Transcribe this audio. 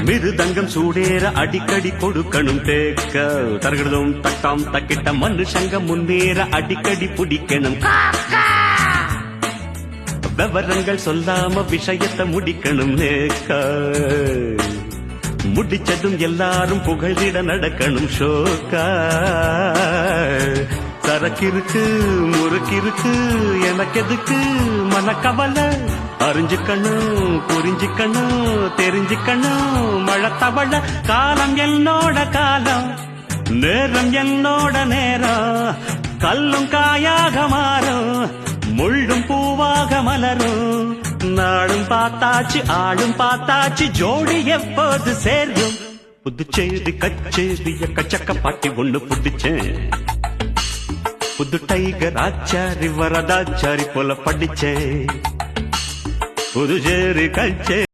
மிருதங்கம் சூடேற அடிக்கடி கொடுக்கணும் தேக்க தருகிறதும் தட்டாம் தக்கிட்ட மனுஷங்க முன்னேற அடிக்கடி பிடிக்கணும் விவரங்கள் சொல்லாம விஷயத்தை முடிக்கணும் நேக்க முடிச்சதும் எல்லாரும் புகழிட நடக்கணும் ஷோக்கா சரக்கிருக்கு முறுக்கிருக்கு எனக்கு எதுக்கு மனக்கவலை அறிஞ்சுக்கணும் புரிஞ்சுக்கணும் தெரிஞ்சுக்கணும் மழை தவள காலம் என்னோட காலம் நேரம் என்னோட நேரம் கல்லும் காயாக மாறும் முள்ளும் பூவாக மலரும் நாடும் பார்த்தாச்சு ஆளும் பார்த்தாச்சு ஜோடி எப்போது சேரும் புதுச்சேரி கச்சேரிய கச்சக்க பாட்டி ஒண்ணு புடிச்சேன் புது டைகர் ஆச்சாரி வரதாச்சாரி போல படிச்சேன் புதுச்சேரி கச்சேரி